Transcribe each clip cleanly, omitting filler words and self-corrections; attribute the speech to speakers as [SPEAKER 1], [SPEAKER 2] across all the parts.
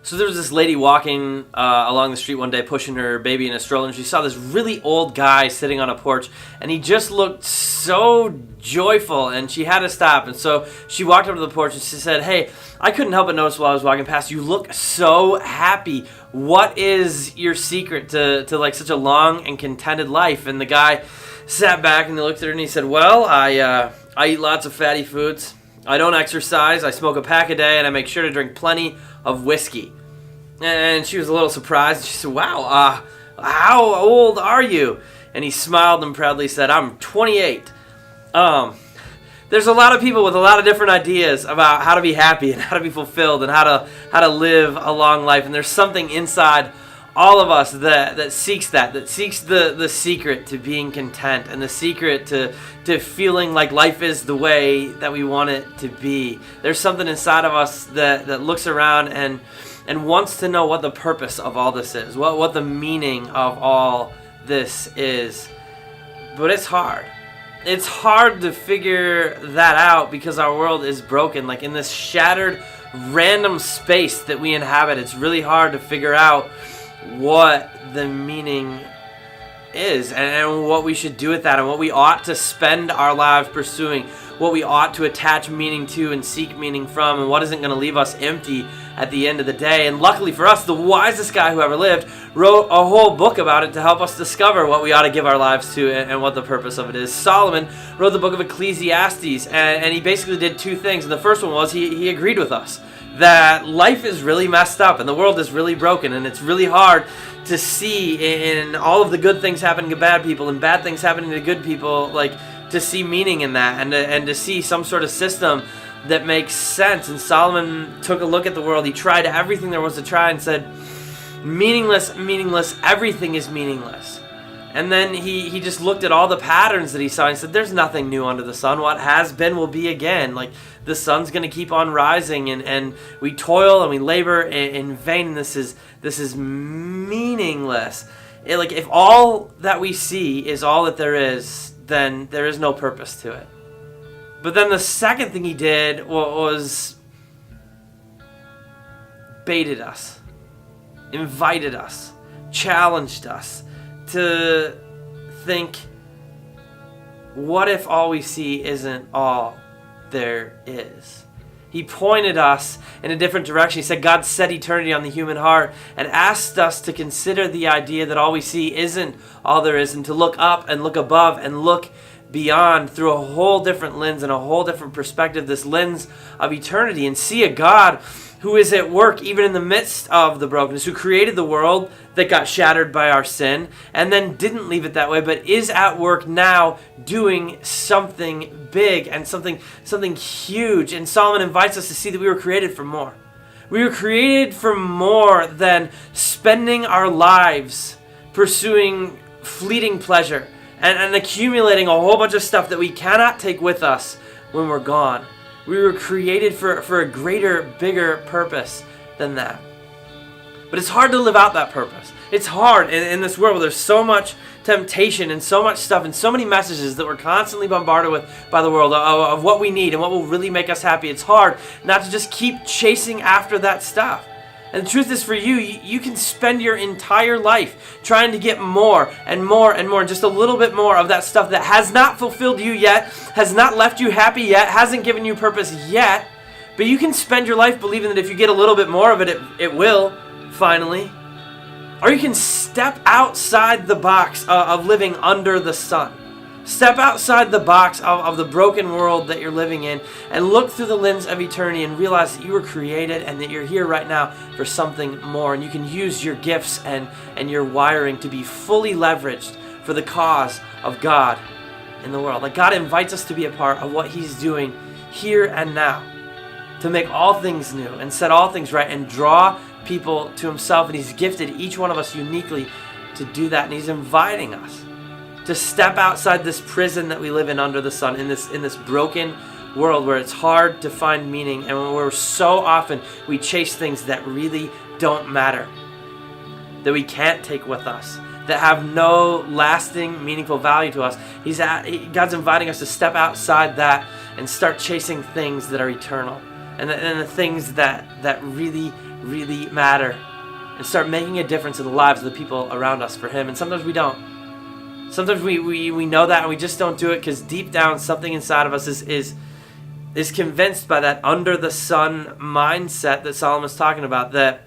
[SPEAKER 1] So there was this lady walking along the street one day pushing her baby in a stroller, and she saw this really old guy sitting on a porch, and he just looked so joyful, and she had to stop. And so she walked up to the porch and she said, "Hey, I couldn't help but notice while I was walking past, you look so happy. What is your secret to like such a long and contented life?" And the guy sat back and he looked at her and he said, "Well, I eat lots of fatty foods. I don't exercise. I smoke a pack a day, and I make sure to drink plenty of whiskey." And she was a little surprised. She said, "Wow, how old are you?" And he smiled and proudly said, "I'm 28. There's a lot of people with a lot of different ideas about how to be happy and how to be fulfilled and how to live a long life. And there's something inside all of us that seeks that seeks the secret to being content and the secret to feeling like life is the way that we want it to be. There's something inside of us that looks around and wants to know what the purpose of all this is, what the meaning of all this is. But it's hard. It's hard to figure that out because our world is broken. Like in this shattered, random space that we inhabit, it's really hard to figure out what the meaning is and what we should do with that and what we ought to spend our lives pursuing, what we ought to attach meaning to and seek meaning from, and what isn't going to leave us empty at the end of the day. And luckily for us, the wisest guy who ever lived wrote a whole book about it to help us discover what we ought to give our lives to and what the purpose of it is. Solomon wrote the book of Ecclesiastes, and he basically did two things. And the first one was he agreed with us that life is really messed up and the world is really broken, and it's really hard to see in all of the good things happening to bad people and bad things happening to good people, like to see meaning in that and to see some sort of system that makes sense. And Solomon took a look at the world. He tried everything there was to try and said, meaningless, everything is meaningless. And then he just looked at all the patterns that he saw and said, there's nothing new under the sun. What has been will be again. Like the sun's going to keep on rising, and we toil and we labor in vain, and this is meaningless. Like if all that we see is all that there is, then there is no purpose to it. But then the second thing he did was baited us, invited us, challenged us to think, what if all we see isn't all there is? He pointed us in a different direction. He said God set eternity on the human heart and asked us to consider the idea that all we see isn't all there is, and to look up and look above and look beyond through a whole different lens and a whole different perspective, this lens of eternity, and see a God who is at work even in the midst of the brokenness, who created the world that got shattered by our sin and then didn't leave it that way, but is at work now doing something big and something huge. And Solomon invites us to see that we were created for more. We were created for more than spending our lives pursuing fleeting pleasure and accumulating a whole bunch of stuff that we cannot take with us when we're gone. We were created for a greater, bigger purpose than that. But it's hard to live out that purpose. It's hard in this world where there's so much temptation and so much stuff and so many messages that we're constantly bombarded with by the world of what we need and what will really make us happy. It's hard not to just keep chasing after that stuff. And the truth is, for you can spend your entire life trying to get more and more and more, just a little bit more of that stuff that has not fulfilled you yet, has not left you happy yet, hasn't given you purpose yet. But you can spend your life believing that if you get a little bit more of it, it will, finally. Or you can step outside the box of living under the sun. Step outside the box of the broken world that you're living in and look through the lens of eternity and realize that you were created and that you're here right now for something more. And you can use your gifts and your wiring to be fully leveraged for the cause of God in the world. Like God invites us to be a part of what He's doing here and now, to make all things new and set all things right and draw people to Himself. And He's gifted each one of us uniquely to do that. And He's inviting us to step outside this prison that we live in under the sun, in this broken world where it's hard to find meaning, and where so often we chase things that really don't matter, that we can't take with us, that have no lasting, meaningful value to us. God's inviting us to step outside that and start chasing things that are eternal, and the things that really really matter and start making a difference in the lives of the people around us for Him. And sometimes we don't. Sometimes we know that and we just don't do it because deep down something inside of us is convinced by that under the sun mindset that Solomon's talking about, that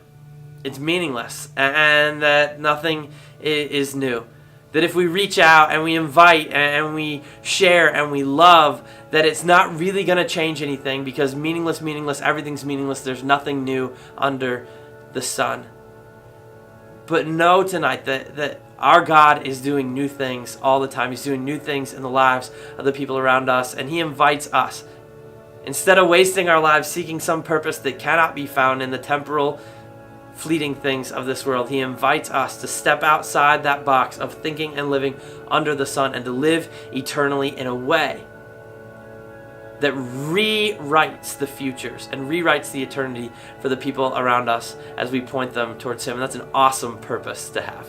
[SPEAKER 1] it's meaningless and that nothing is new. That if we reach out and we invite and we share and we love, that it's not really going to change anything because meaningless, everything's meaningless. There's nothing new under the sun. But know tonight that our God is doing new things all the time. He's doing new things in the lives of the people around us, and He invites us. Instead of wasting our lives seeking some purpose that cannot be found in the temporal, fleeting things of this world, He invites us to step outside that box of thinking and living under the sun and to live eternally in a way that rewrites the futures and rewrites the eternity for the people around us as we point them towards Him. And that's an awesome purpose to have.